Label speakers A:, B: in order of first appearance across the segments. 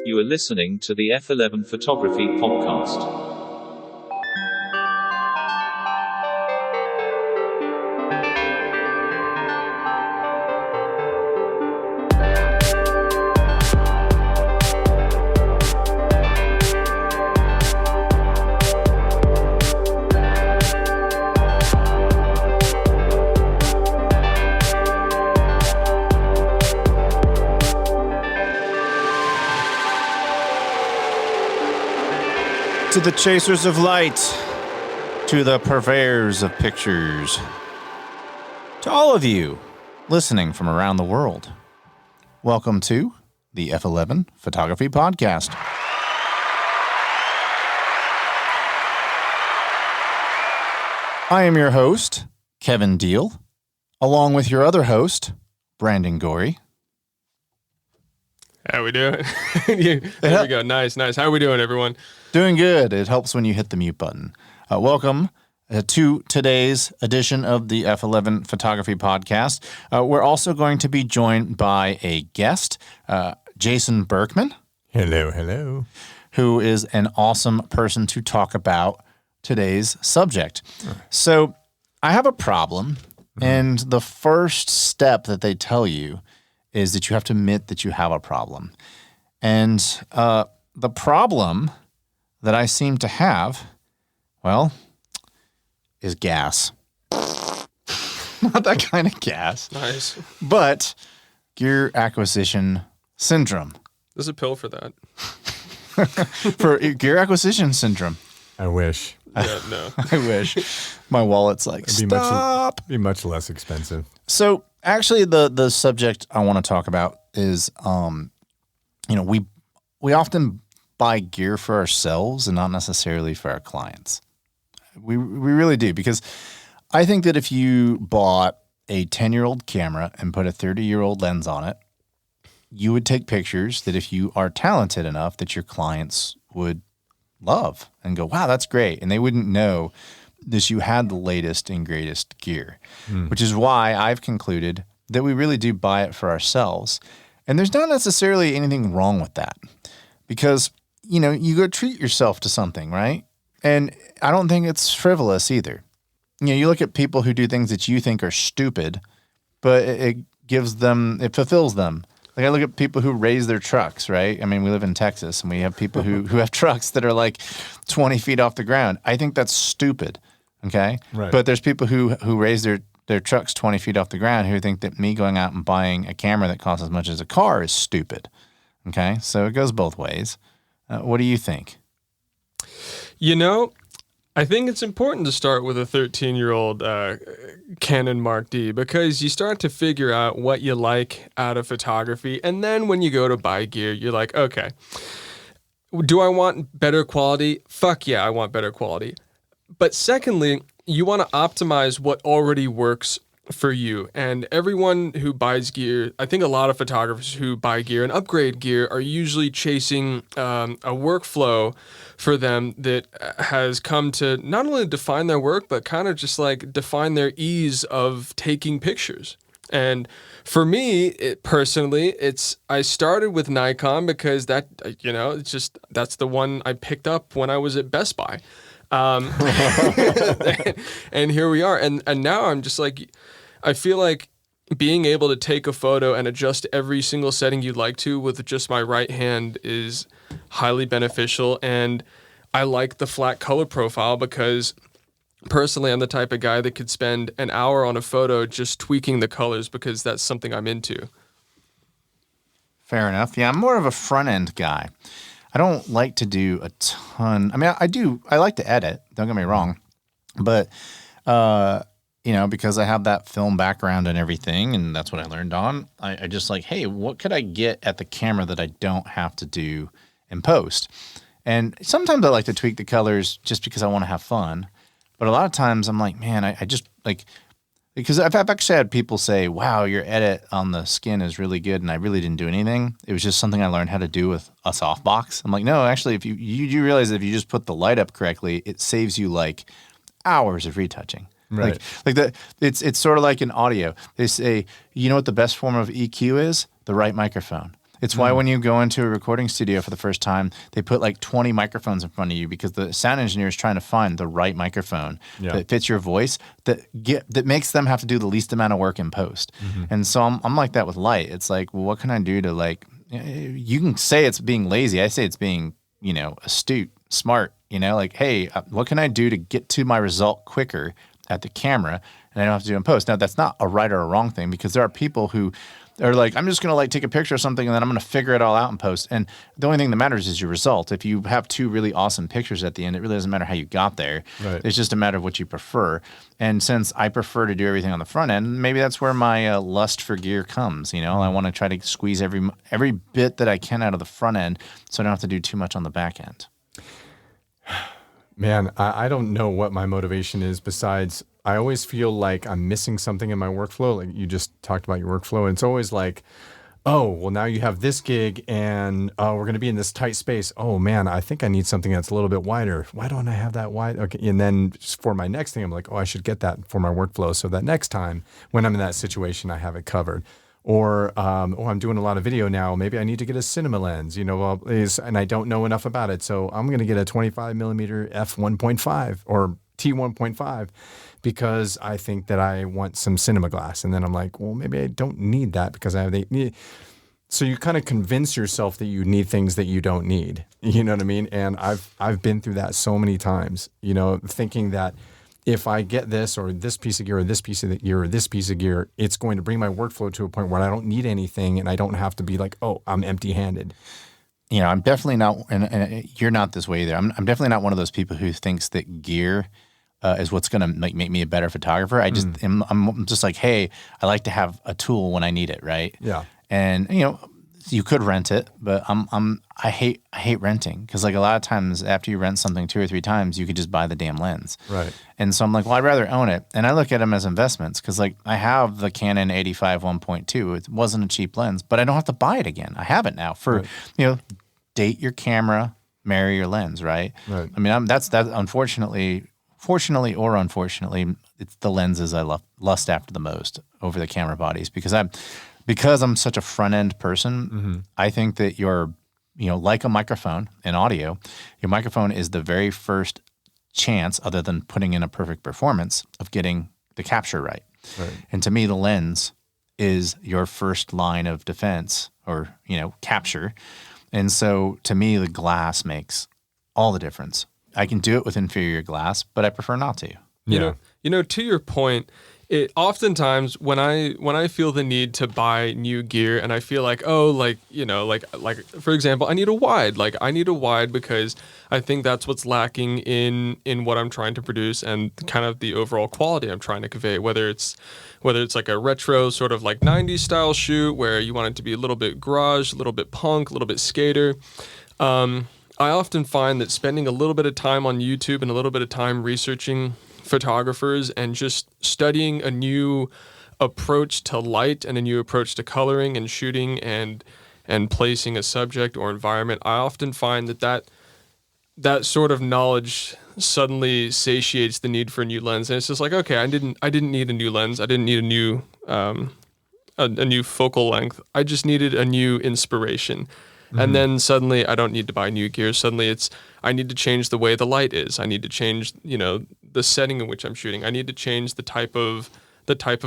A: You are listening to the F11 Photography Podcast.
B: To the chasers of light, to the purveyors of pictures, to all of you listening from around the world, welcome to the F11 Photography Podcast. I am your host, Kevin Deal, along with your other host, Brandon Gorrie.
C: How we doing? There we go. Nice. How are we doing, everyone?
B: Doing good. It helps when you hit the mute button. Welcome to today's edition of the F11 Photography Podcast. We're also going to be joined by a guest, Jason Berkman.
D: Hello.
B: Who is an awesome person to talk about today's subject. So I have a problem, and the first step that they tell you is that you have to admit that you have a problem. And the problem that I seem to have, well, is gas. Not that kind of gas.
C: Nice.
B: But gear acquisition syndrome.
C: There's a pill for that.
B: For gear acquisition syndrome.
D: I wish.
C: Yeah, no.
B: I wish. My wallet's like, stop.
D: Be much less expensive.
B: So actually the subject I want to talk about is, we often buy gear for ourselves and not necessarily for our clients. We really do, because I think that if you bought a 10-year-old camera and put a 30-year-old lens on it, you would take pictures that if you are talented enough that your clients would love and go, wow, that's great. And they wouldn't know that you had the latest and greatest gear, which is why I've concluded that we really do buy it for ourselves. And there's not necessarily anything wrong with that, because you go treat yourself to something, right? And I don't think it's frivolous either. You look at people who do things that you think are stupid, but it fulfills them. Like I look at people who raise their trucks, right? I mean, we live in Texas and we have people who have trucks that are like 20 feet off the ground. I think that's stupid, okay?
D: Right.
B: But there's people who raise their trucks 20 feet off the ground who think that me going out and buying a camera that costs as much as a car is stupid, okay? So it goes both ways. What do you think?
C: I think it's important to start with a 13-year-old Canon Mark D, because you start to figure out what you like out of photography. And then when you go to buy gear, you're like, okay, do I want better quality? Fuck yeah, I want better quality. But secondly, you want to optimize what already works for you. And everyone who buys gear, I think a lot of photographers who buy gear and upgrade gear are usually chasing a workflow for them that has come to not only define their work, but kind of just like define their ease of taking pictures. And for me, personally, I started with Nikon because that's the one I picked up when I was at Best Buy. And here we are. And now I'm just like, I feel like being able to take a photo and adjust every single setting you'd like to with just my right hand is highly beneficial. And I like the flat color profile because personally, I'm the type of guy that could spend an hour on a photo just tweaking the colors because that's something I'm into.
B: Fair enough. Yeah, I'm more of a front end guy. I don't like to do a ton. I mean, I like to edit, don't get me wrong, but because I have that film background and everything, and that's what I learned on, I just like, hey, what could I get at the camera that I don't have to do in post? And sometimes I like to tweak the colors just because I want to have fun. But a lot of times I'm like, man, I just like, because I've actually had people say, wow, your edit on the skin is really good, and I really didn't do anything. It was just something I learned how to do with a softbox. I'm like, no, actually, if you realize that if you just put the light up correctly, it saves you like hours of retouching.
D: Right.
B: It's sort of like in audio. They say, you know what the best form of EQ is? The right microphone. It's why when you go into a recording studio for the first time, they put like 20 microphones in front of you because the sound engineer is trying to find the right microphone that fits your voice, that makes them have to do the least amount of work in post. And so I'm like that with light. It's like, well, what can I do to like, you can say it's being lazy. I say it's being, astute, smart, like, hey, what can I do to get to my result quicker at the camera and I don't have to do it in post? Now, that's not a right or a wrong thing because there are people who are like, I'm just going to like take a picture of something and then I'm going to figure it all out in post. And the only thing that matters is your result. If you have two really awesome pictures at the end, it really doesn't matter how you got there.
D: Right.
B: It's just a matter of what you prefer. And since I prefer to do everything on the front end, maybe that's where my lust for gear comes. I want to try to squeeze every bit that I can out of the front end so I don't have to do too much on the back end.
D: Man, I don't know what my motivation is besides I always feel like I'm missing something in my workflow. Like you just talked about your workflow. And it's always like, oh, well, now you have this gig and we're going to be in this tight space. Oh, man, I think I need something that's a little bit wider. Why don't I have that wide? Okay. And then for my next thing, I'm like, oh, I should get that for my workflow so that next time when I'm in that situation, I have it covered. Or, I'm doing a lot of video now. Maybe I need to get a cinema lens, and I don't know enough about it. So I'm going to get a 25 millimeter f1.5 or T1.5 because I think that I want some cinema glass. And then I'm like, well, maybe I don't need that because I have the. So you kind of convince yourself that you need things that you don't need. You know what I mean? And I've been through that so many times, thinking that if I get this or this piece of gear or this piece of gear or this piece of gear, it's going to bring my workflow to a point where I don't need anything and I don't have to be like, oh, I'm empty-handed.
B: I'm definitely not, and you're not this way either. I'm definitely not one of those people who thinks that gear is what's going to make me a better photographer. I'm just like, hey, I like to have a tool when I need it, right?
D: Yeah.
B: And you could rent it, but I hate renting because like a lot of times after you rent something 2 or 3 times, you could just buy the damn lens.
D: Right.
B: And so I'm like, well, I'd rather own it. And I look at them as investments because like I have the Canon 85 1.2. It wasn't a cheap lens, but I don't have to buy it again. I have it now for, date your camera, marry your lens, right?
D: Right.
B: I mean, that's fortunately or unfortunately, it's the lenses I lust after the most over the camera bodies because I'm such a front end person. I think that you're, like a microphone in audio, your microphone is the very first chance, other than putting in a perfect performance, of getting the capture right. And to me, the lens is your first line of defense or, capture. And so to me, the glass makes all the difference. I can do it with inferior glass, but I prefer not to.
C: To your point, it oftentimes when I feel the need to buy new gear and I feel like, like for example, I need a wide. Like I need a wide because I think that's what's lacking in what I'm trying to produce and kind of the overall quality I'm trying to convey, whether it's like a retro sort of like 90s style shoot where you want it to be a little bit garage, a little bit punk, a little bit skater. I often find that spending a little bit of time on YouTube and a little bit of time researching photographers and just studying a new approach to light and a new approach to coloring and shooting and placing a subject or environment, I often find that sort of knowledge suddenly satiates the need for a new lens. And it's just like, okay, I didn't need a new lens. I didn't need a new a new focal length. I just needed a new inspiration. And then suddenly I don't need to buy new gear. Suddenly I need to change the way the light is. I need to change, the setting in which I'm shooting. I need to change the type of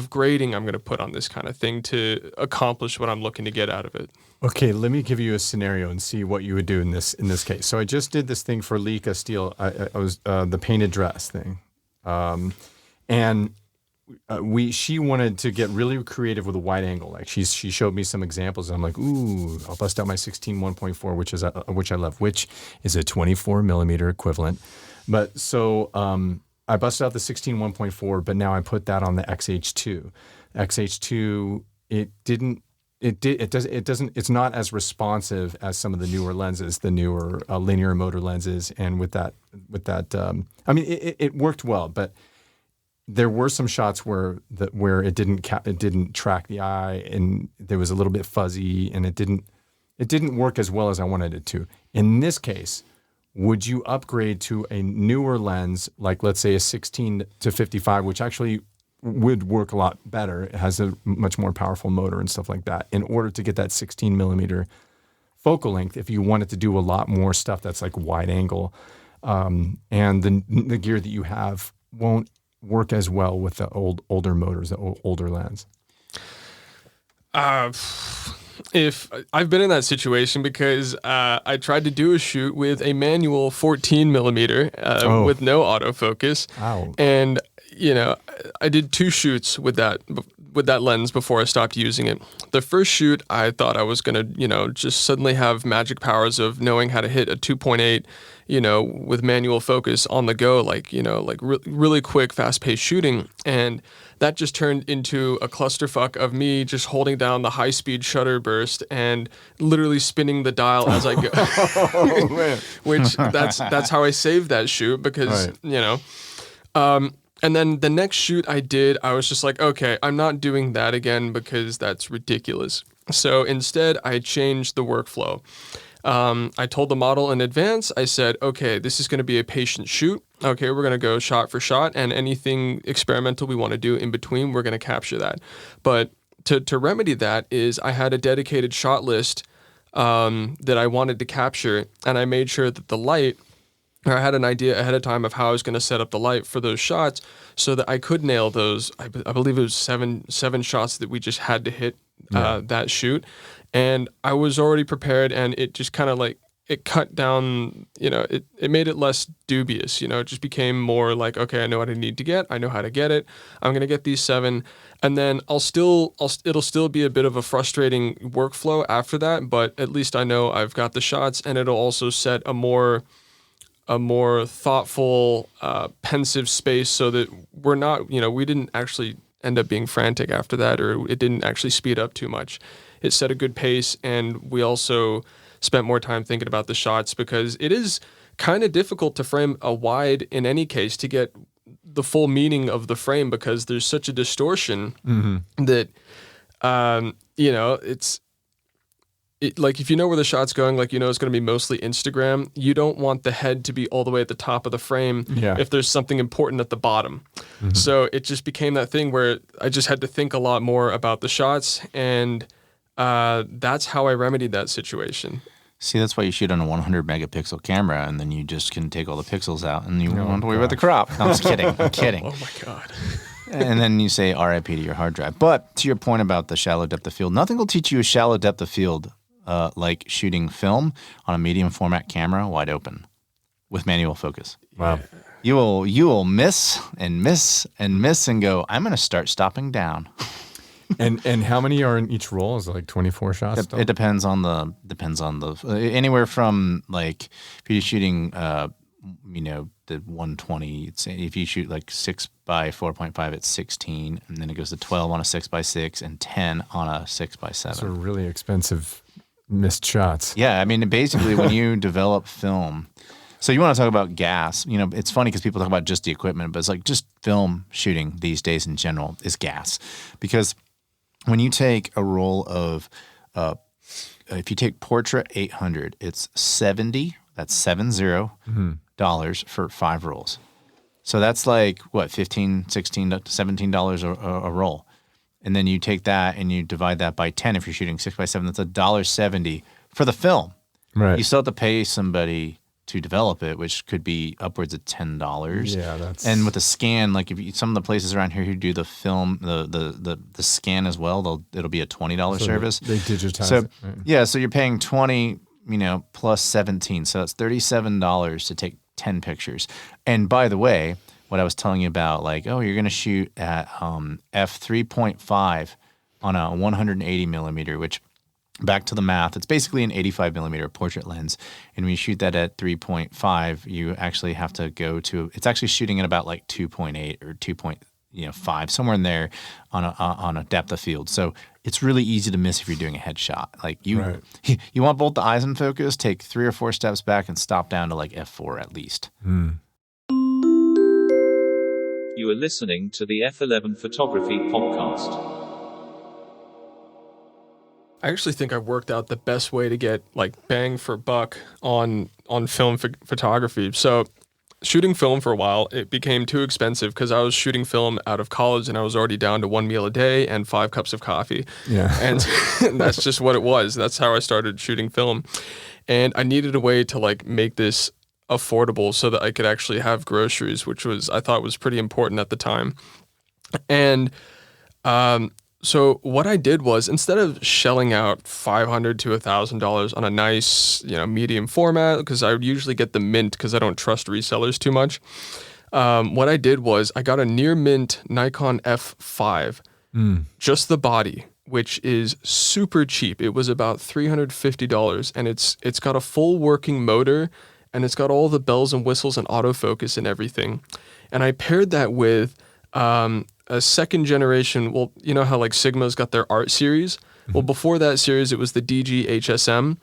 C: grading I'm going to put on this kind of thing to accomplish what I'm looking to get out of it.
D: Okay, let me give you a scenario and see what you would do in this case. So I just did this thing for Leica Steel. I was the painted dress thing, and she wanted to get really creative with a wide angle. Like she showed me some examples, and I'm like, ooh, I'll bust out my 16 1.4, which I love, which is a 24 millimeter equivalent. But so I busted out the 16 1.4, but now I put that on the XH2. XH2, it's not as responsive as some of the newer lenses, the newer linear motor lenses, and with that, it worked well, but there were some shots where it didn't track the eye, and there was a little bit fuzzy, and it didn't work as well as I wanted it to. In this case, would you upgrade to a newer lens, like let's say a 16 to 55, which actually would work a lot better. It has a much more powerful motor and stuff like that in order to get that 16 millimeter focal length if you wanted to do a lot more stuff that's like wide angle. And the gear that you have won't work as well with the older motors, the older lens.
C: If I've been in that situation because I tried to do a shoot with a manual 14 millimeter with no autofocus.
D: Wow.
C: And I did 2 shoots with that lens before I stopped using it. The first shoot, I thought I was gonna just suddenly have magic powers of knowing how to hit a 2.8 with manual focus on the go, really quick, fast-paced shooting. And that just turned into a clusterfuck of me just holding down the high-speed shutter burst and literally spinning the dial as I go.
D: Oh, man.
C: Which that's how I saved that shoot because, and then the next shoot I did, I was just like, okay, I'm not doing that again because that's ridiculous. So instead, I changed the workflow. I told the model in advance, I said, okay, this is going to be a patient shoot. Okay, we're going to go shot for shot, and anything experimental we want to do in between, we're going to capture that. But to remedy that is I had a dedicated shot list that I wanted to capture, and I made sure that the light, I had an idea ahead of time of how I was going to set up the light for those shots so that I could nail those. I believe it was seven shots that we just had to hit that shoot. And I was already prepared, and it just kind of it cut down, it made it less dubious, it just became more like, okay, I know what I need to get. I know how to get it. I'm going to get these 7. And then it'll still be a bit of a frustrating workflow after that, but at least I know I've got the shots, and it'll also set a more thoughtful, pensive space so that we're not, we didn't actually end up being frantic after that, or it didn't actually speed up too much. It set a good pace, and we also spent more time thinking about the shots because it is kind of difficult to frame a wide in any case to get the full meaning of the frame because there's such a distortion that, like if you know where the shot's going, it's going to be mostly Instagram. You don't want the head to be all the way at the top of the frame if there's something important at the bottom. So it just became that thing where I just had to think a lot more about the shots, and that's how I remedied that situation.
B: See, that's why you shoot on a 100 megapixel camera, and then you just can take all the pixels out, and you don't have to worry about the crop. No, I'm just kidding. I'm kidding.
C: Oh my God.
B: And then you say RIP to your hard drive. But to your point about the shallow depth of field, nothing will teach you a shallow depth of field like shooting film on a medium format camera wide open with manual focus.
D: Wow.
B: You will miss and miss and miss and go, I'm going to start stopping down.
D: And how many are in each roll? Is it like 24 shots?
B: It depends on the anywhere from like if you're shooting the 120. If you shoot like 6 by 4.5, it's 16, and then it goes to 12 on a 6 by 6 and 10 on a 6 by 7.
D: So really expensive missed shots.
B: Yeah, I mean basically when you develop film. So you want to talk about gas. It's funny because people talk about just the equipment, but it's like just film shooting these days in general is gas. Because when you take a roll of, if you take Portra 800, it's $70 for 5 rolls. So that's like, what, $15, $16, $17 a roll. And then you take that and you divide that by 10 if you're shooting 6 by 7, that's $1.70 for the film.
D: Right.
B: You still have to pay somebody to develop it, which could be upwards of $10.
D: Yeah, that's.
B: And with the scan, like some of the places around here who do the film, the scan as well, it'll be a $20 service.
D: They digitize
B: so,
D: it. Right.
B: Yeah, so you're paying 20, plus 17, so that's $37 to take 10 pictures. And by the way, what I was telling you about, like, oh, you're going to shoot at f3.5 on a 180 millimeter, which. Back to the math, it's basically an 85 millimeter portrait lens. And when you shoot that at 3.5, you actually have to go to, it's actually shooting at about like 2.8 or 2.5, somewhere in there on a depth of field. So it's really easy to miss if you're doing a headshot. Like you want both the eyes in focus, take 3 or 4 steps back and stop down to like f4 at least.
A: You are listening to the F11 Photography Podcast.
C: I actually think I've worked out the best way to get like bang for buck on film photography. So shooting film for a while, it became too expensive because I was shooting film out of college and I was already down to 1 meal a day and 5 cups of coffee.
D: Yeah.
C: And that's just what it was. That's how I started shooting film. And I needed a way to like make this affordable so that I could actually have groceries, which I thought was pretty important at the time. And so what I did was, instead of shelling out $500 to $1,000 on a nice, medium format, because I would usually get the mint because I don't trust resellers too much. What I did was I got a near mint Nikon F5, just the body, which is super cheap. It was about $350, and it's got a full working motor, and it's got all the bells and whistles and autofocus and everything. And I paired that with a second generation. Well, you know how like Sigma's got their art series? Well, before that series, it was the DG HSM.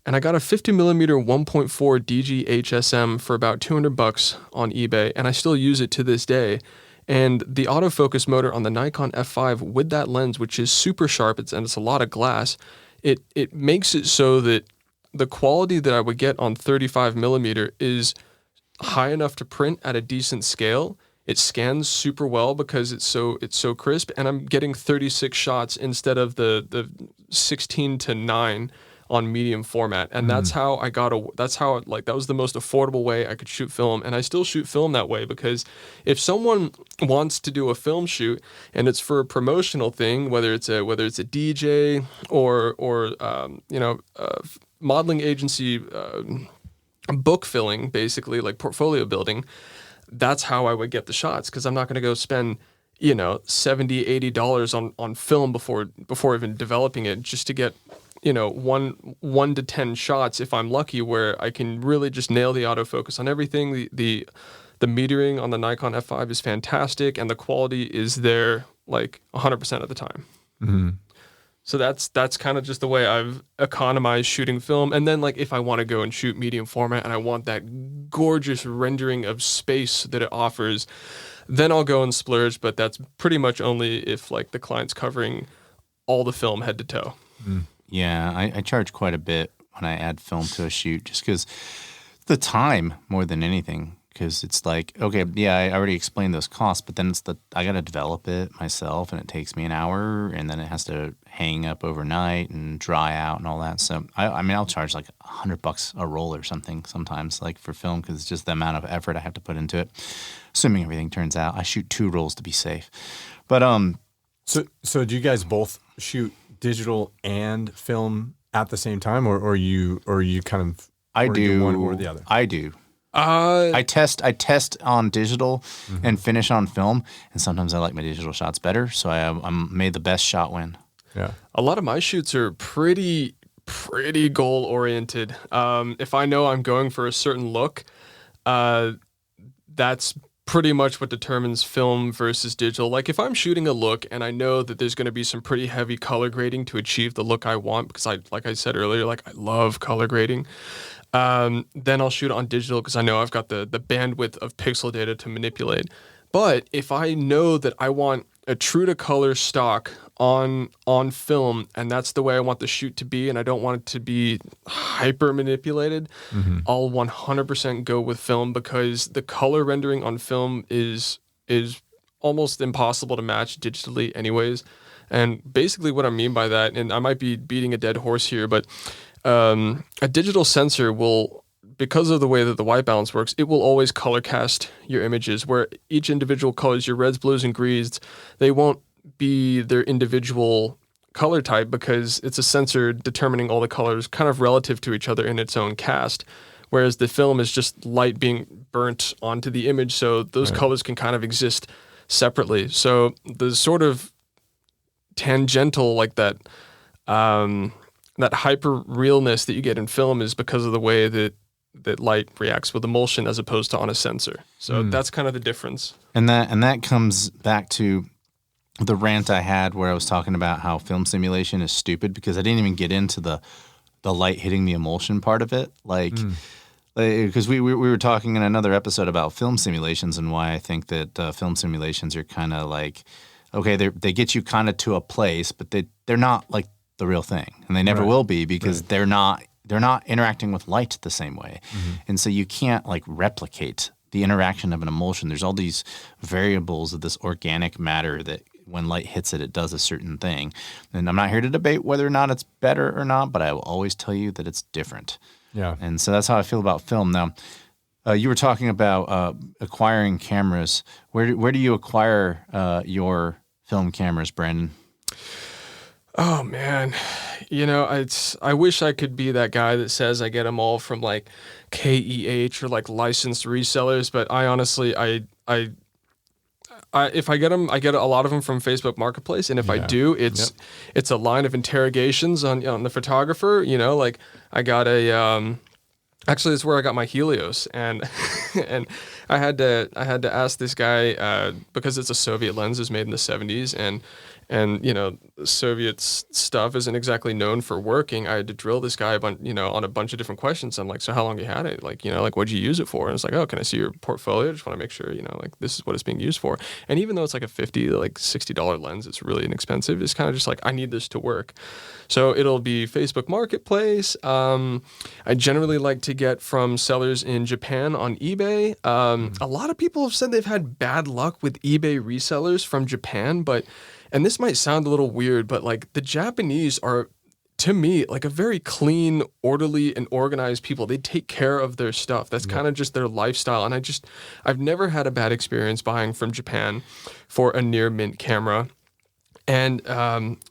C: And I got a 50mm 1.4 DG HSM for about $200 on eBay. And I still use it to this day. And the autofocus motor on the Nikon F5 with that lens, which is super sharp, and it's a lot of glass, it makes it so that the quality that I would get on 35mm is high enough to print at a decent scale. It scans super well because it's so crisp, and I'm getting 36 shots instead of the 16 to 9 on medium format. And that's how that was the most affordable way I could shoot film. And I still shoot film that way, because if someone wants to do a film shoot and it's for a promotional thing, whether it's a DJ or modeling agency, book filling, basically like portfolio building, that's how I would get the shots, because I'm not going to go spend, $70, $80 on film before even developing it, just to get, 1 to 10 shots if I'm lucky, where I can really just nail the autofocus on everything. The metering on the Nikon F5 is fantastic, and the quality is there like 100% of the time.
D: Mm-hmm.
C: So that's kind of just the way I've economized shooting film. And then like if I want to go and shoot medium format and I want that gorgeous rendering of space that it offers, then I'll go and splurge. But that's pretty much only if like the client's covering all the film head to toe.
B: Yeah, I charge quite a bit when I add film to a shoot, just because the time more than anything. Because it's like, okay, yeah, I already explained those costs, but then I got to develop it myself, and it takes me an hour, and then it has to hang up overnight and dry out and all that. So I'll charge like $100 a roll or something sometimes, like for film, because it's just the amount of effort I have to put into it. Assuming everything turns out, I shoot 2 rolls to be safe. But
D: so do you guys both shoot digital and film at the same time, or you kind of do one or the other?
B: I do. I test on digital and finish on film, and sometimes I like my digital shots better, so I'm made the best shot win.
D: Yeah,
C: a lot of my shoots are pretty goal oriented. If I know I'm going for a certain look, that's pretty much what determines film versus digital. Like if I'm shooting a look and I know that there's going to be some pretty heavy color grading to achieve the look I want, because like I said earlier, like I love color grading. Then I'll shoot it on digital because I know I've got the bandwidth of pixel data to manipulate. But if I know that I want a true to color stock on film, and that's the way I want the shoot to be, and I don't want it to be hyper manipulated, I'll 100% go with film, because the color rendering on film is almost impossible to match digitally anyways. And basically what I mean by that, and I might be beating a dead horse here, but a digital sensor will, because of the way that the white balance works, it will always color cast your images, where each individual colors, your reds, blues, and greens, they won't be their individual color type, because it's a sensor determining all the colors kind of relative to each other in its own cast. Whereas the film is just light being burnt onto the image, so those colors can kind of exist separately. So the sort of tangential, like that hyper realness that you get in film is because of the way that light reacts with emulsion as opposed to on a sensor. So that's kind of the difference. And
B: that comes back to the rant I had where I was talking about how film simulation is stupid, because I didn't even get into the light hitting the emulsion part of it. Because we were talking in another episode about film simulations and why I think that film simulations are kind of like, okay, they get you kind of to a place, but they're not like the real thing, and they never will be, because they're not interacting with light the same way. And so you can't like replicate the interaction of an emulsion. There's all these variables of this organic matter that when light hits it, it does a certain thing. And I'm not here to debate whether or not it's better or not, but I will always tell you that it's different.
D: Yeah.
B: And so that's how I feel about film. Now, you were talking about acquiring cameras. Where do you acquire your film cameras, Brandon?
C: Oh man, I wish I could be that guy that says I get them all from like KEH or like licensed resellers, but I honestly, if I get them, I get a lot of them from Facebook Marketplace, and if I do, it's a line of interrogations on the photographer. Like I got a. Actually, it's where I got my Helios, and and I had to ask this guy because it's a Soviet lens, is made in the 70s, and Soviet stuff isn't exactly known for working. I had to drill this guy on a bunch of different questions. I'm like, so how long you had it? Like, what'd you use it for? And it's like, oh, can I see your portfolio? Just want to make sure, like this is what it's being used for. And even though it's like a $50, like $60 lens, it's really inexpensive. It's kind of just like, I need this to work. So it'll be Facebook Marketplace. I generally like to get from sellers in Japan on eBay. A lot of people have said they've had bad luck with eBay resellers from Japan, and this might sound a little weird, but like the Japanese are, to me, like a very clean, orderly, and organized people. They take care of their stuff. That's kind of just their lifestyle. And I've never had a bad experience buying from Japan for a near mint camera. And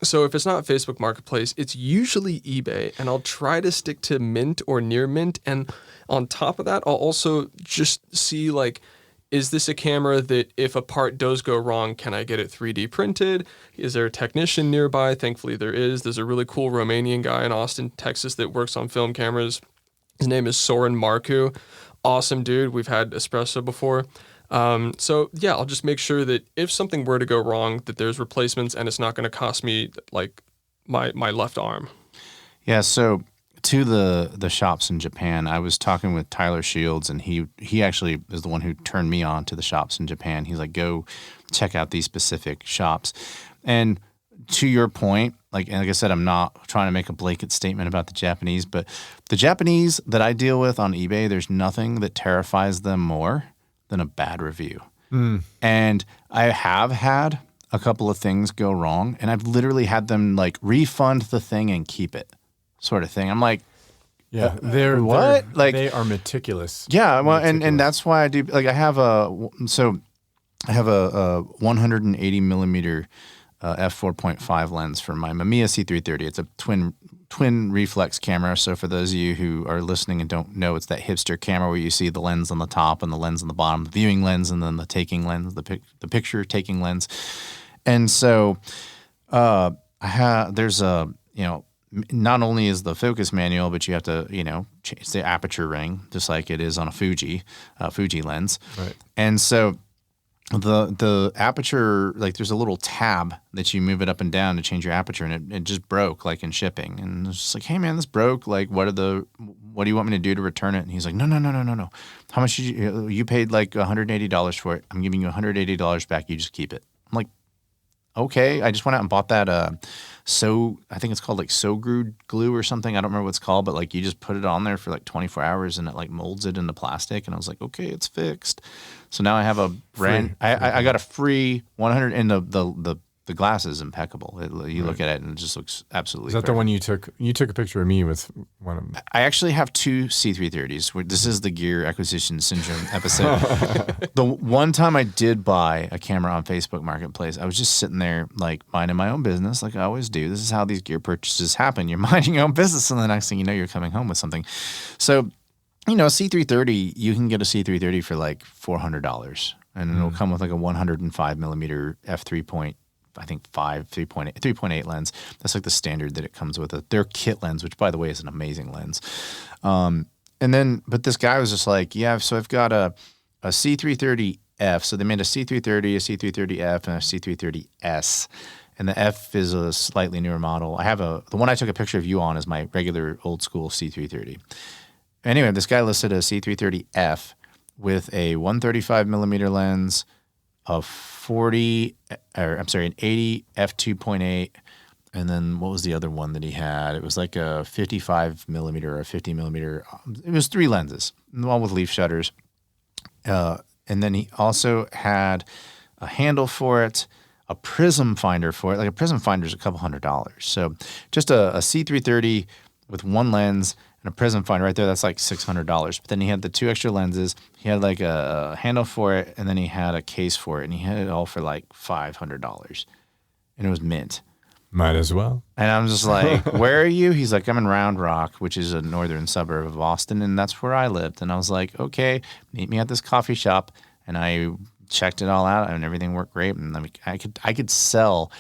C: so if it's not Facebook Marketplace, it's usually eBay, and I'll try to stick to mint or near mint. And on top of that, I'll also just see like, is this a camera that if a part does go wrong, can I get it 3D printed? Is there a technician nearby? Thankfully there is. There's a really cool Romanian guy in Austin, Texas that works on film cameras. His name is Soren Marcu. Awesome dude. We've had espresso before. So yeah, I'll just make sure that if something were to go wrong, that there's replacements and it's not going to cost me like my left arm.
B: Yeah, so to the shops in Japan, I was talking with Tyler Shields, and he actually is the one who turned me on to the shops in Japan. He's like, go check out these specific shops. And to your point, like I said, I'm not trying to make a blanket statement about the Japanese, but the Japanese that I deal with on eBay, there's nothing that terrifies them more than a bad review. And I have had a couple of things go wrong, and I've literally had them like refund the thing and keep it. Sort of thing. I'm like,
D: yeah, they are meticulous.
B: Yeah, well, and that's why I do. Like, I have a 180 millimeter f4.5 lens for my Mamiya C330. It's a twin reflex camera. So for those of you who are listening and don't know, it's that hipster camera where you see the lens on the top and the lens on the bottom, the viewing lens, and then the taking lens, the picture taking lens. And so there's a not only is the focus manual, but you have to, change the aperture ring just like it is on a Fuji lens. Right. And so the aperture, like there's a little tab that you move it up and down to change your aperture, and it just broke like in shipping. And it's just like, hey man, this broke. Like, what do you want me to do to return it? And he's like, no. How much did you paid like $180 for it. I'm giving you $180 back. You just keep it. I'm like, okay. I just went out and bought that I think it's called like So-Gru glue or something. I don't remember what it's called, but like you just put it on there for like 24 hours and it like molds it into plastic. And I was like, okay, it's fixed. So now I have a brand. I got a free 100, and the glass is impeccable. You look at it and it just looks absolutely.
D: Is that
B: perfect.
D: the one you took? You took a picture of me with one of them.
B: I actually have two C330s. This is the gear acquisition syndrome episode. The one time I did buy a camera on Facebook Marketplace, I was just sitting there like minding my own business, like I always do. This is how these gear purchases happen. You're minding your own business, and the next thing you know, you're coming home with something. So, C330, you can get a C330 for like $400, and it'll come with like a 105 millimeter f3.5, 3.8 lens. That's like the standard that it comes with. Their kit lens, which by the way is an amazing lens. But this guy was just like, yeah, so I've got a C330F. So they made a C330, a C330F, and a C330S. And the F is a slightly newer model. I have the one I took a picture of you on is my regular old school C330. Anyway, this guy listed a C330F with a 135 millimeter lens, an 80 f2.8, and then what was the other one that he had? It was like a 55 millimeter or a 50 millimeter. It was three lenses, all with leaf shutters. And then he also had a handle for it, a prism finder for it. Like a prism finder is a couple $100. So just a C330 with one lens and a prism finder right there, that's like $600. But then he had the 2 extra lenses. He had like a handle for it, and then he had a case for it, and he had it all for like $500. And it was mint.
D: Might as well.
B: And I'm just like, where are you? He's like, I'm in Round Rock, which is a northern suburb of Austin, and that's where I lived. And I was like, okay, meet me at this coffee shop. And I checked it all out, and everything worked great. And I could sell,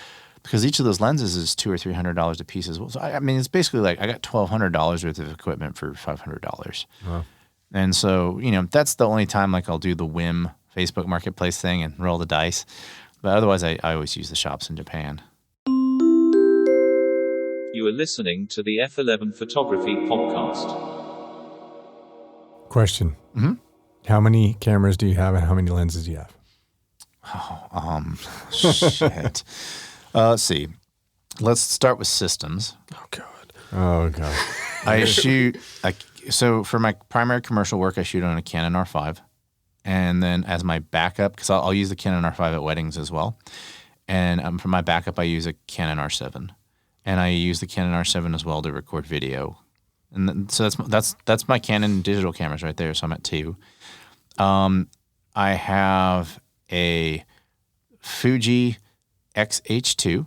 B: because each of those lenses is $200 or $300 a piece as well. So I mean, it's basically like I got $1,200 worth of equipment for $500.
D: Wow.
B: And so, that's the only time like I'll do the whim Facebook Marketplace thing and roll the dice. But otherwise, I always use the shops in Japan.
A: You are listening to the F11 Photography Podcast.
D: Question. Mm-hmm. How many cameras do you have, and how many lenses do you have?
B: Shit. Let's see. Let's start with systems.
C: Oh God.
B: I shoot. So for my primary commercial work, I shoot on a Canon R5, and then as my backup, because I'll use the Canon R5 at weddings as well, and for my backup, I use a Canon R7, and I use the Canon R7 as well to record video, and then, so that's my Canon digital cameras right there. So I'm at 2. I have a Fuji XH2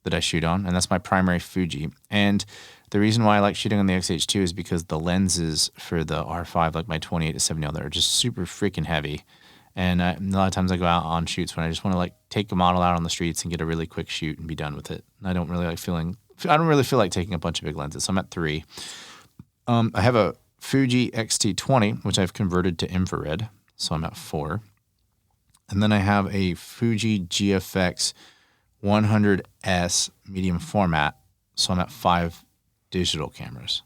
B: that I shoot on, and that's my primary Fuji. And the reason why I like shooting on the XH2 is because the lenses for the R5, like my 28 to 70, they're just super freaking heavy. And a lot of times I go out on shoots when I just want to like take a model out on the streets and get a really quick shoot and be done with it. And I don't really feel like taking a bunch of big lenses. So I'm at 3. I have a Fuji X-T20, which I've converted to infrared. So I'm at 4. And then I have a Fuji GFX 100S medium format. So I'm at 5 digital cameras.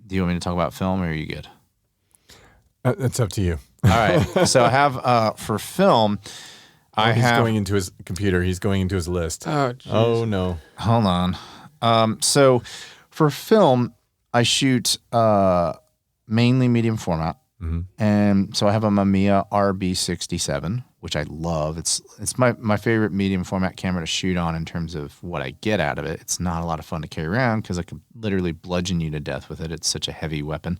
B: Do you want me to talk about film, or are you good?
D: It's up to you.
B: All right. So I have for film,
D: He's going into his computer. He's going into his list. Oh no.
B: Hold on. So for film, I shoot mainly medium format. Mm-hmm. And so I have a Mamiya RB67, which I love. It's my favorite medium format camera to shoot on in terms of what I get out of it. It's not a lot of fun to carry around because I could literally bludgeon you to death with it. It's such a heavy weapon.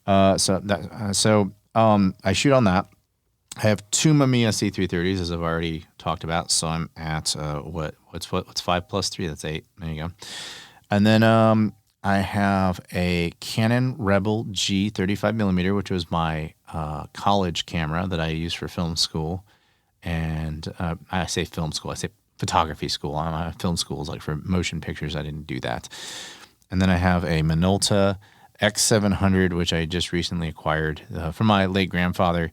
B: So I shoot on that. I have 2 Mamiya C330s, as I've already talked about. So I'm at what's 5 plus 3? That's 8. There you go. And then I have a Canon Rebel G 35mm, which was my college camera that I used for film school. And I say film school, I say photography school. My film school is like for motion pictures. I didn't do that. And then I have a Minolta X700, which I just recently acquired from my late grandfather,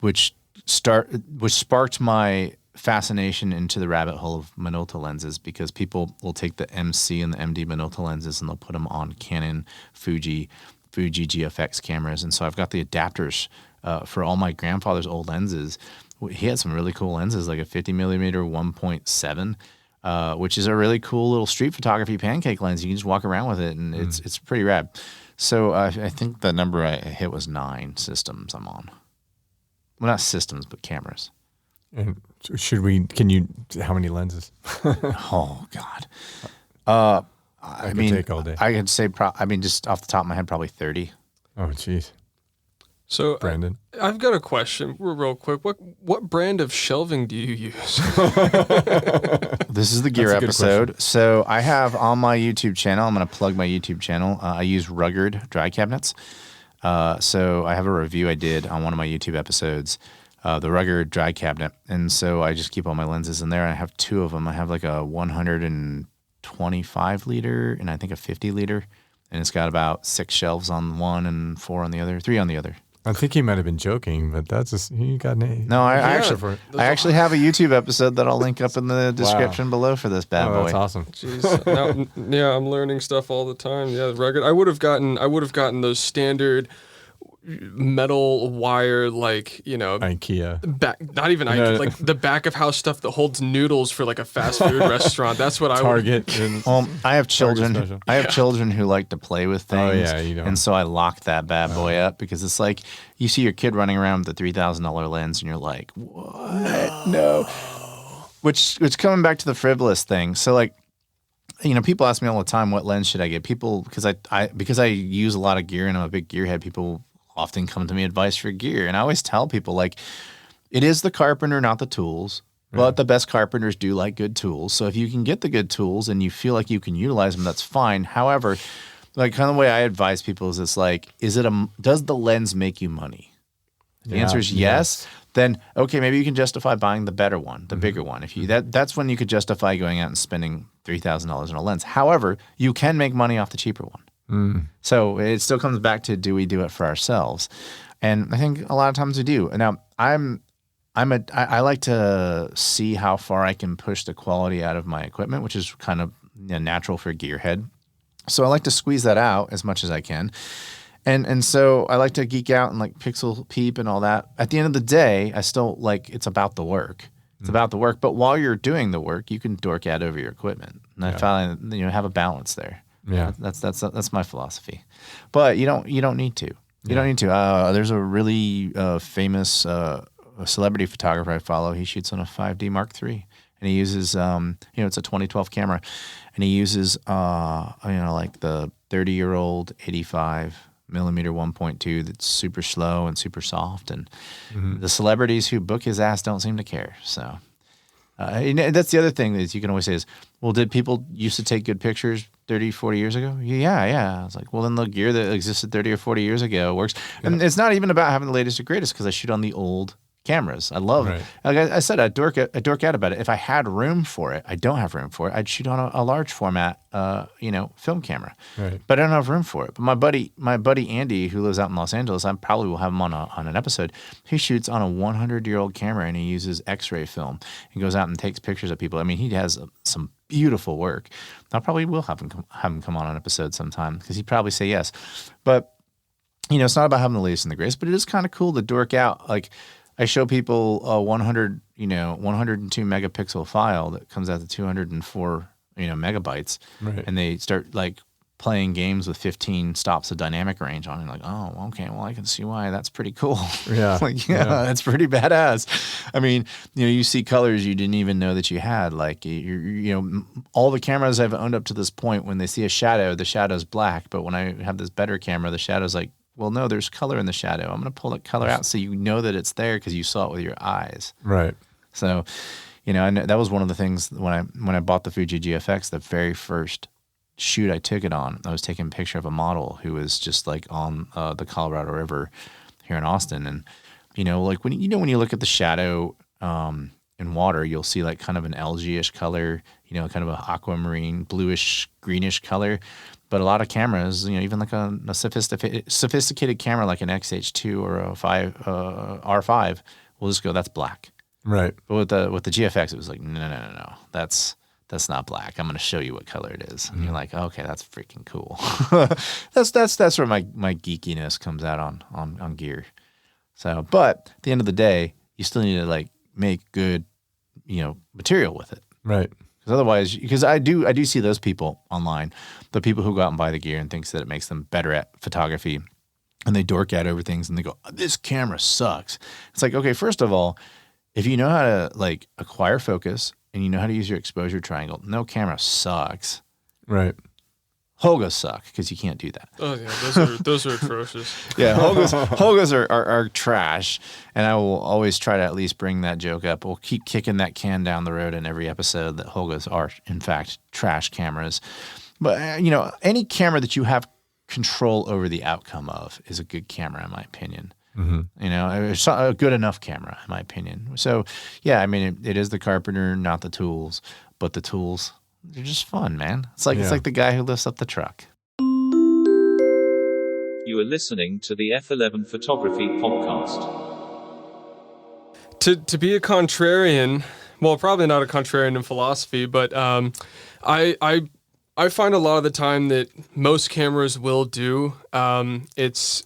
B: which sparked my fascination into the rabbit hole of Minolta lenses, because people will take the MC and the MD Minolta lenses and they'll put them on Canon, Fuji GFX cameras. And so I've got the adapters for all my grandfather's old lenses. He had some really cool lenses, like a 50mm 1.7, which is a really cool little street photography pancake lens. You can just walk around with it, and it's pretty rad. So I think the number I hit was 9 systems I'm on. Well, not systems, but cameras.
D: And how many lenses?
B: Oh, God. I mean,
D: take all day.
B: I could say, just off the top of my head, probably 30.
D: Oh, geez.
C: So,
D: Brandon,
C: I've got a question real quick. What brand of shelving do you use?
B: This is the gear episode. So I have on my YouTube channel, I'm going to plug my YouTube channel. I use Rugged dry cabinets. So I have a review I did on one of my YouTube episodes, the Rugged dry cabinet. And so I just keep all my lenses in there. I have 2 of them. I have like a 125 liter and I think a 50 liter. And it's got about 6 shelves on one and 4 on the other, 3 on the other.
D: I think he might have been joking, but that's just, he got an A.
B: No, I actually have a YouTube episode that I'll link up in the description below for this bad boy.
D: That's awesome.
C: Jeez. Now, I'm learning stuff all the time. Yeah, Rugged. I would have gotten those standard metal wire, like,
D: IKEA.
C: not even IKEA, like the back of house stuff that holds noodles for like a fast food restaurant. That's what I would.
D: Target.
B: I have children.
D: special.
B: I have children who like to play with things.
D: Oh, yeah, you don't.
B: And so I lock that bad boy up because it's like you see your kid running around with a $3,000 lens, and you're like, what? No. Which coming back to the frivolous thing. So like, people ask me all the time, what lens should I get? People, because I use a lot of gear and I'm a big gearhead, people often come to me advice for gear. And I always tell people, like, it is the carpenter, not the tools. But the best carpenters do like good tools. So if you can get the good tools and you feel like you can utilize them, that's fine. However, like kind of the way I advise people is it's like, does the lens make you money? The answer is yes. Then okay, maybe you can justify buying the better one, the bigger one. If you that's when you could justify going out and spending $3,000 on a lens. However, you can make money off the cheaper one. So it still comes back to, do we do it for ourselves? And I think a lot of times we do. Now I like to see how far I can push the quality out of my equipment, which is kind of natural for a gearhead. So I like to squeeze that out as much as I can. And so I like to geek out and like pixel peep and all that. At the end of the day, I still like, it's about the work. It's about the work. But while you're doing the work, you can dork out over your equipment. And I find, have a balance there.
D: Yeah.
B: That's my philosophy. But you don't need to. You don't need to. There's a really famous celebrity photographer I follow. He shoots on a 5D Mark III. And he uses, it's a 2012 camera. And he uses, like the 30-year-old 85 millimeter 1.2 that's super slow and super soft, and the celebrities who book his ass don't seem to care. So that's the other thing that you can always say is, well, did people used to take good pictures 30, 40 years ago? Yeah. It's like, well, then the gear that existed 30 or 40 years ago works. And it's not even about having the latest or greatest, because I shoot on the old cameras. I love it. Like I said, I dork out about it. If I had room for it, I don't have room for it, I'd shoot on a large format, film camera. Right. But I don't have room for it. But my buddy Andy, who lives out in Los Angeles, I probably will have him on an episode. He shoots on a 100-year-old camera, and he uses X-ray film and goes out and takes pictures of people. I mean, he has some beautiful work. I probably will have him come on an episode sometime, because he'd probably say yes. But it's not about having the latest and the greatest, but it is kind of cool to dork out. Like, I show people a 102 megapixel file that comes out to 204, megabytes, and they start like playing games with 15 stops of dynamic range on it. Like, oh, okay, well, I can see why. That's pretty cool. Yeah, that's pretty badass. I mean, you see colors you didn't even know that you had. Like, all the cameras I've owned up to this point, when they see a shadow, the shadow's black. But when I have this better camera, the shadow's like, well, no, there's color in the shadow. I'm going to pull that color out so you know that it's there because you saw it with your eyes. Right. So, and that was one of the things when I bought the Fuji GFX, the very first shoot I took it on, I was taking a picture of a model who was just like on the Colorado River here in Austin. And, like when you look at the shadow in water, you'll see like kind of an algae-ish color, kind of an aquamarine, bluish, greenish color. But a lot of cameras, even like a sophisticated camera like an XH2 or a R5, will just go, that's black. Right. But with the GFX, it was like, no, that's not black. I'm going to show you what color it is. And you're like, okay, that's freaking cool. that's where my geekiness comes out on gear. So, but at the end of the day, you still need to like make good, material with it. Right. Because I do see those people online, the people who go out and buy the gear and thinks that it makes them better at photography, and they dork out over things and they go, this camera sucks. It's like, okay, first of all, if you know how to like acquire focus and you know how to use your exposure triangle, no camera sucks. Right. Hogas suck because you can't do that.
C: Oh yeah, those are atrocious.
B: Yeah, Hogas are trash, and I will always try to at least bring that joke up. We'll keep kicking that can down the road in every episode that Hogas are in fact trash cameras. But any camera that you have control over the outcome of is a good camera, in my opinion. It's a good enough camera, in my opinion. So yeah, I mean, it is the carpenter, not the tools, but the tools, they're just fun, man. It's like the guy who lifts up the truck.
A: You are listening to the F11 Photography Podcast.
C: To be a contrarian, well, probably not a contrarian in philosophy, but I find a lot of the time that most cameras will do. It's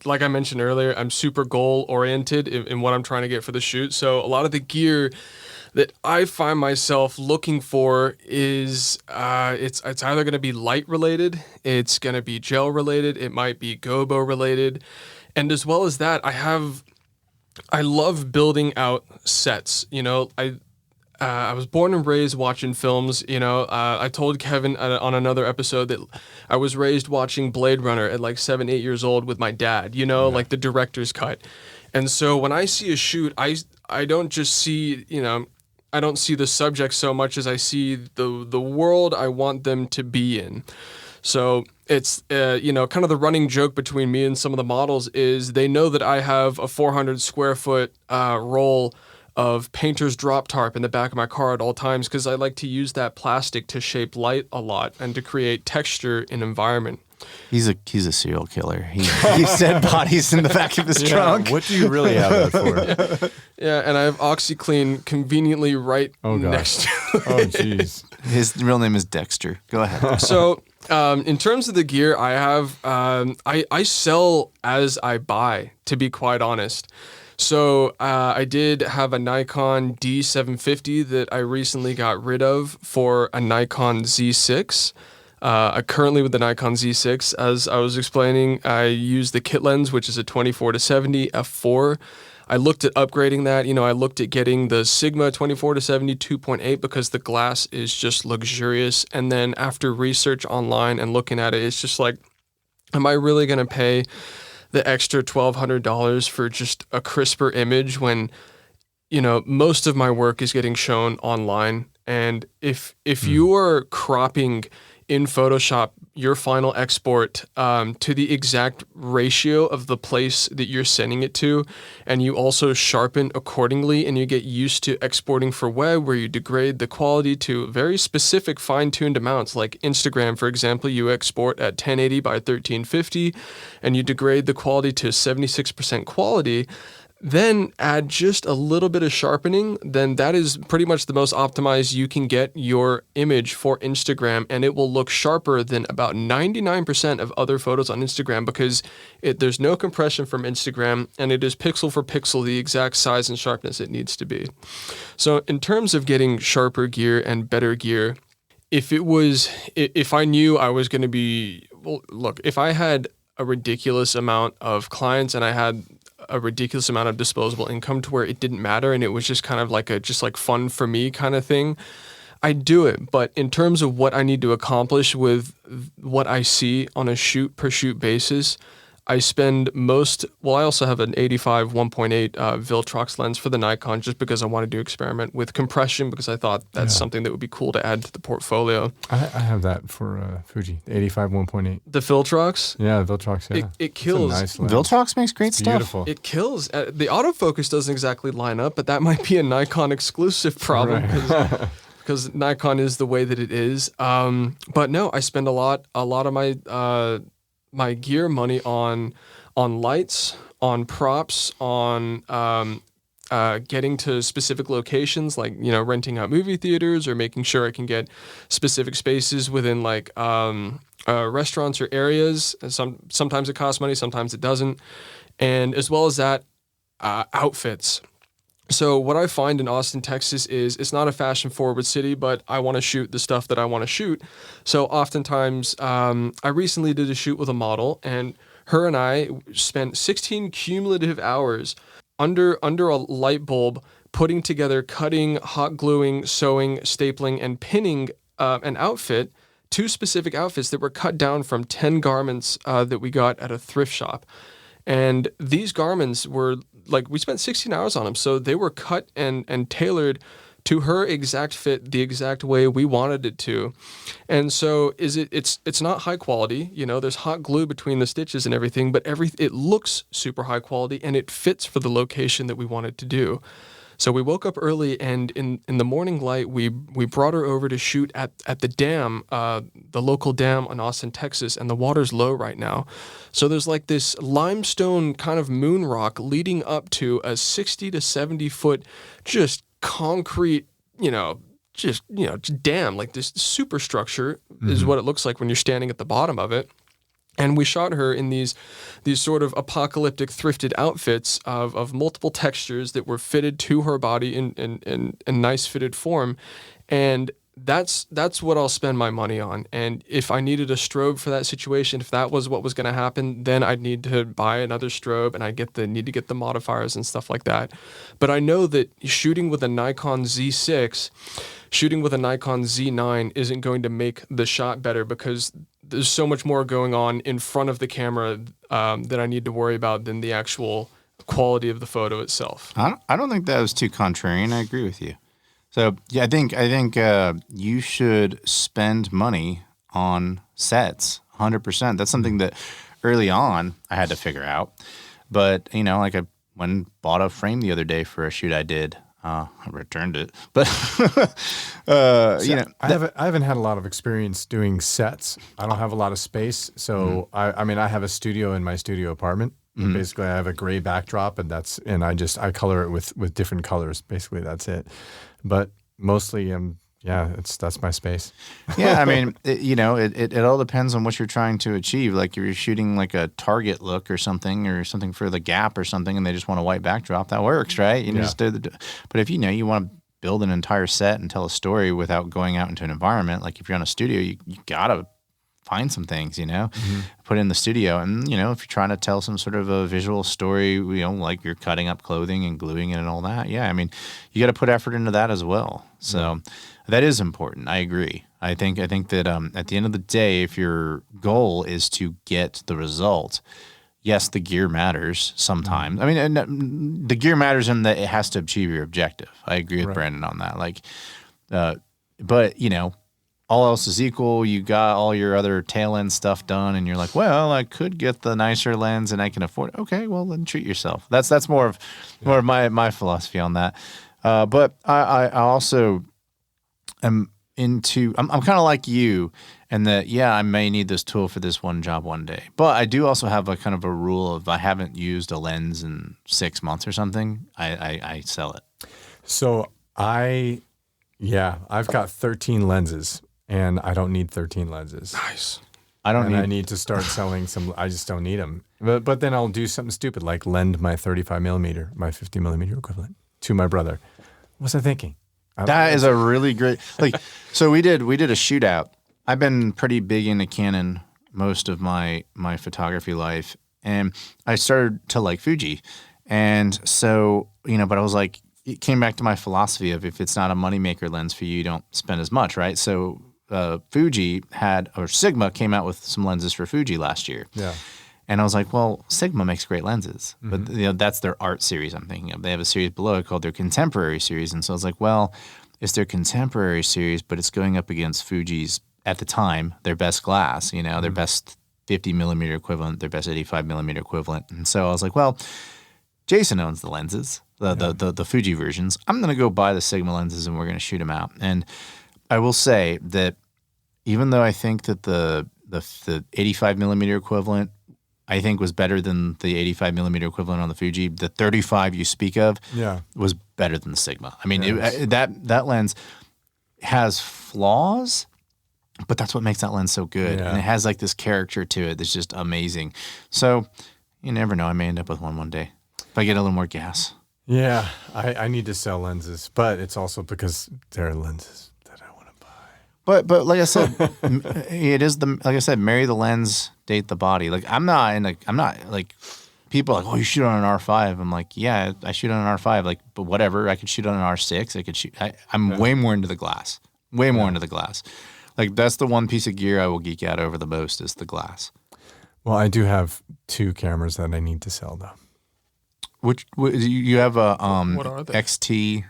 C: like I mentioned earlier, I'm super goal oriented in what I'm trying to get for the shoot. So a lot of the gear that I find myself looking for is it's either going to be light related, it's going to be gel related, it might be gobo related, and as well as that, I love building out sets. I was born and raised watching films. I told Kevin on another episode that I was raised watching Blade Runner at like 7, 8 years old with my dad, like the director's cut. And so when I see a shoot, I don't just see, I don't see the subject so much as I see the world I want them to be in. So it's, kind of the running joke between me and some of the models is they know that I have a 400 square foot roll of painter's drop tarp in the back of my car at all times because I like to use that plastic to shape light a lot and to create texture in environment.
B: He's a serial killer. He's dead bodies in the back of his trunk.
D: What do you really have that for?
C: Yeah, and I have OxyClean conveniently right next to it.
D: Oh, jeez.
B: His real name is Dexter. Go ahead.
C: So, in terms of the gear, I have I sell as I buy, to be quite honest. So I did have a Nikon D750 that I recently got rid of for a Nikon Z6. Currently with the Nikon Z6, as I was explaining, I use the kit lens, which is a 24-70 f4. I looked at upgrading that. I looked at getting the Sigma 24-70 2.8 because the glass is just luxurious. And then after research online and looking at it, it's just like, am I really going to pay the extra $1,200 for just a crisper image when, most of my work is getting shown online. And if you are cropping in Photoshop your final export to the exact ratio of the place that you're sending it to, and you also sharpen accordingly, and you get used to exporting for web where you degrade the quality to very specific fine-tuned amounts. Like Instagram, for example, you export at 1080 by 1350, and you degrade the quality to 76% quality, then add just a little bit of sharpening, then that is pretty much the most optimized you can get your image for Instagram, and it will look sharper than about 99% of other photos on Instagram because there's no compression from Instagram, and it is pixel for pixel the exact size and sharpness it needs to be. So in terms of getting sharper gear and better gear, if I knew I was going to be, if I had a ridiculous amount of clients and I had a ridiculous amount of disposable income to where it didn't matter and it was just kind of like fun for me kind of thing, I'd do it. But in terms of what I need to accomplish with what I see on a shoot per shoot basis, I spend I also have an 85 1.8 Viltrox lens for the Nikon just because I wanted to experiment with compression because I thought that's something that would be cool to add to the portfolio.
D: I have that for Fuji, the 85 1.8.
C: The Viltrox?
D: Yeah, Viltrox, yeah.
C: It kills.
D: Nice lens.
B: Viltrox makes great stuff.
D: Beautiful.
C: It kills. The autofocus doesn't exactly line up, but that might be a Nikon exclusive problem because Nikon is the way that it is. But no, I spend a lot of my gear money on lights, on props, on getting to specific locations, like renting out movie theaters or making sure I can get specific spaces within restaurants or areas. Sometimes it costs money, sometimes it doesn't, and as well as that, outfits. So what I find in Austin, Texas is it's not a fashion forward city, but I want to shoot the stuff that I want to shoot. So oftentimes, I recently did a shoot with a model, and her and I spent 16 cumulative hours under a light bulb putting together, cutting, hot gluing, sewing, stapling, and pinning an outfit, 2 specific outfits that were cut down from 10 garments that we got at a thrift shop. And these garments were we spent 16 hours on them. So they were cut and tailored to her exact fit, the exact way we wanted it to. And so it's not high quality, there's hot glue between the stitches and everything, but it looks super high quality and it fits for the location that we wanted to do. So we woke up early, and in the morning light, we brought her over to shoot at the dam, the local dam in Austin, Texas, and the water's low right now. So there's this limestone kind of moon rock leading up to a 60 to 70 foot just concrete, dam, this superstructure is what it looks like when you're standing at the bottom of it. And we shot her in these sort of apocalyptic thrifted outfits of multiple textures that were fitted to her body in nice fitted form. And that's what I'll spend my money on. And if I needed a strobe for that situation, if that was what was going to happen, then I'd need to buy another strobe, and I'd need to get the modifiers and stuff like that. But I know that shooting with a Nikon Z6, shooting with a Nikon Z9 isn't going to make the shot better, because there's so much more going on in front of the camera that I need to worry about than the actual quality of the photo itself.
B: I don't think that was too contrarian. I agree with you. So yeah, I think you should spend money on sets 100%. That's something that early on I had to figure out. But like I went and bought a frame the other day for a shoot I did. I returned it, but
D: I haven't had a lot of experience doing sets. I don't have a lot of space, so I mean I have a studio in my studio apartment. Basically, I have a gray backdrop, and I color it with different colors. Basically, that's it. But mostly, that's my space.
B: Yeah, I mean, it all depends on what you're trying to achieve. Like if you're shooting like a Target look or something for the Gap or something, and they just want a white backdrop, that works, right? Just do but if you want to build an entire set and tell a story without going out into an environment, like if you're on a studio, you gotta find some things, put in the studio. And, if you're trying to tell some sort of a visual story, like you're cutting up clothing and gluing it and all that. Yeah. I mean, you got to put effort into that as well. So that is important. I agree. I think that at the end of the day, if your goal is to get the result, yes, the gear matters sometimes. I mean, and the gear matters in that it has to achieve your objective. I agree with Brandon on that. Like, but all else is equal, you got all your other tail end stuff done, and you're like, well, I could get the nicer lens and I can afford it. Okay, well then treat yourself. That's more of my philosophy on that. But I also am into I'm kind of like you, and that I may need this tool for this one job one day. But I do also have a kind of a rule of I haven't used a lens in 6 months or something, I sell it.
D: So I've got 13 lenses. And I don't need 13 lenses.
C: Nice.
D: I need to start selling some. I just don't need them. But then I'll do something stupid like lend my 35 millimeter, my 50 millimeter equivalent to my brother. What's I thinking?
B: That is a really great. So we did a shootout. I've been pretty big into Canon most of my photography life, and I started to like Fuji, and so but I was like, it came back to my philosophy of if it's not a moneymaker lens for you, you don't spend as much, right? So. Fuji Sigma came out with some lenses for Fuji last year.
D: Yeah.
B: And I was like, well, Sigma makes great lenses, but that's their art series I'm thinking of. They have a series below it called their contemporary series. And so I was like, well, it's their contemporary series, but it's going up against Fuji's, at the time, their best glass, their best 50 millimeter equivalent, their best 85 millimeter equivalent. And so I was like, well, Jason owns the lenses, the Fuji versions. I'm going to go buy the Sigma lenses and we're going to shoot them out. And I will say that even though I think that the 85 millimeter equivalent I think was better than the 85 millimeter equivalent on the Fuji, the 35 you speak of was better than the Sigma. I mean, that lens has flaws, but that's what makes that lens so good. And it has like this character to it that's just amazing. So you never know. I may end up with one day if I get a little more gas.
D: Yeah, I need to sell lenses, but it's also because they're lenses.
B: But like I said, it is like I said, marry the lens, date the body. Like I'm not like people are like, oh, you shoot on an R5. I'm like, yeah, I shoot on an R5. Like, but whatever, I could shoot on an R6. I'm way more into the glass, into the glass. Like that's the one piece of gear I will geek out over the most is the glass.
D: Well, I do have 2 cameras that I need to sell though.
B: Which you have a
C: what are they?
B: XT.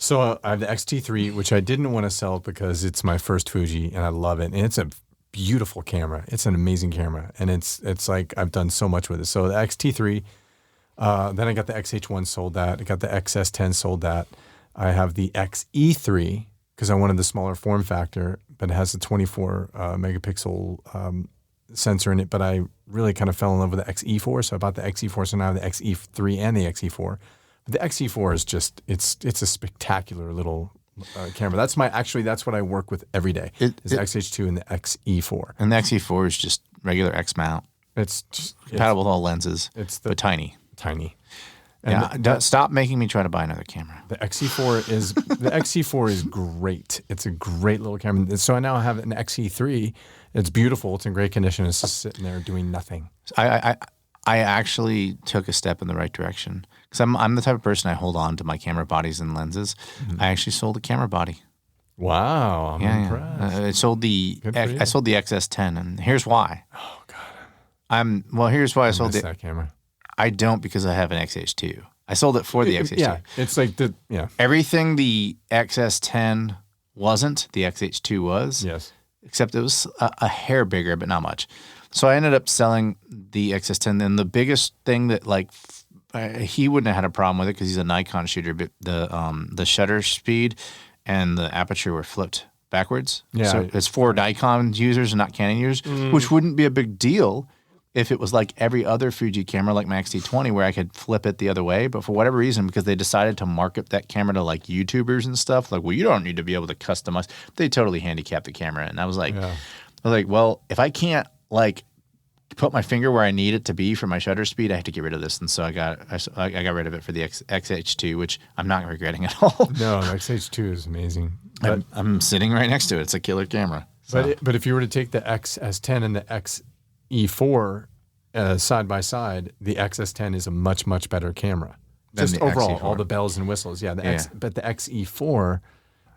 D: So I have the XT3, which I didn't want to sell because it's my first Fuji and I love it. And it's a beautiful camera. It's an amazing camera. And it's like I've done so much with it. So the XT3, then I got the XH1 sold that. I got the XS10 sold that. I have the XE3 because I wanted the smaller form factor, but it has a 24 megapixel sensor in it. But I really kind of fell in love with the XE4. So I bought the XE4. So now I have the XE3 and the XE4. The XE4 is just, it's a spectacular little camera. That's what I work with every day. Is XH2 and the XE4.
B: And the XE4 is just regular X mount.
D: It's just
B: compatible with all lenses. But tiny. And stop making me try to buy another camera.
D: The XE4 is great. It's a great little camera. So I now have an XE3. It's beautiful. It's in great condition. It's just sitting there doing nothing.
B: I actually took a step in the right direction because I'm the type of person I hold on to my camera bodies and lenses. I actually sold a camera body.
D: Wow, I'm impressed.
B: I sold the XS10, and here's why.
D: Oh God.
B: Here's why I sold
D: that camera.
B: I don't, because I have an XH2. I sold it for the XH2.
D: Yeah, it's like
B: everything the XS10 wasn't, the XH2 was.
D: Yes.
B: Except it was a hair bigger, but not much. So I ended up selling the XS10. And the biggest thing that he wouldn't have had a problem with it because he's a Nikon shooter, but the shutter speed and the aperture were flipped backwards.
D: Yeah.
B: So it's for Nikon users and not Canon users, which wouldn't be a big deal if it was like every other Fuji camera, like my X-T20, where I could flip it the other way. But for whatever reason, because they decided to market that camera to like YouTubers and stuff, like, well, you don't need to be able to customize. They totally handicapped the camera, and I was like, well, if I can't like put my finger where I need it to be for my shutter speed, I have to get rid of this. And so I got rid of it for the XH2, which I'm not regretting at all.
D: No, the XH2 is amazing.
B: I'm sitting right next to it. It's a killer camera.
D: So. But if you were to take the XS10 and the XE4 side by side, the XS10 is a much, much better camera. Just overall, XE4. All the bells and whistles. Yeah, but the XE4,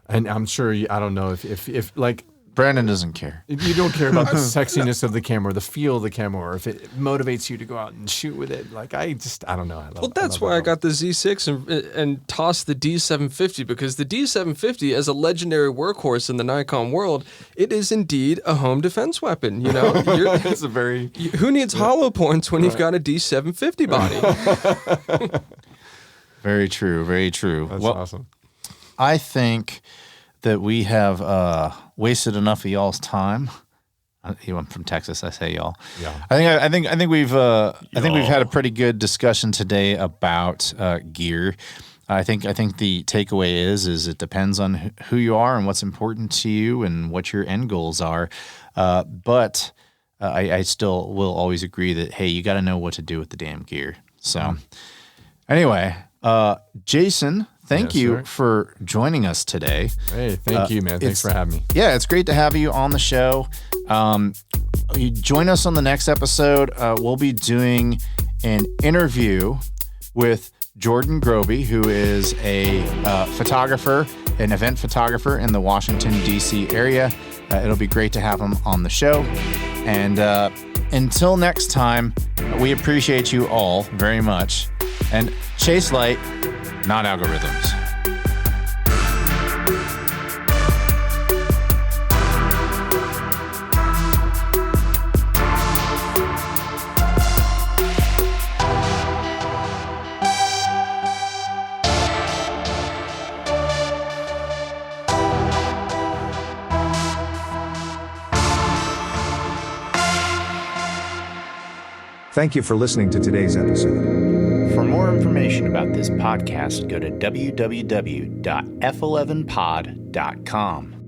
D: and I'm sure I don't know if like
B: Brandon doesn't care.
D: You don't care about the sexiness of the camera, the feel of the camera, or if it motivates you to go out and shoot with it. Like I don't know.
C: That's why I got the Z6 and tossed the D750, because the D750, as a legendary workhorse in the Nikon world, it is indeed a home defense weapon. You know,
D: it's a very
C: who needs hollow points when you've got a D750 body?
B: Very true. Very true.
D: That's awesome.
B: I think that we have wasted enough of y'all's time. I'm from Texas. I say y'all.
D: Yeah.
B: I think we've had a pretty good discussion today about gear. I think the takeaway is it depends on who you are and what's important to you and what your end goals are. But I still will always agree that, hey, you got to know what to do with the damn gear. So anyway, Jason, thank you for joining us today.
D: Hey, thank you, man. Thanks for having me.
B: Yeah, it's great to have you on the show. You join us on the next episode. We'll be doing an interview with Jordan Groby, who is a photographer, an event photographer in the Washington, D.C. area. It'll be great to have him on the show. And until next time, we appreciate you all very much. And chase light, not algorithms.
E: Thank you for listening to today's episode.
B: For more information about this podcast, go to www.f11pod.com.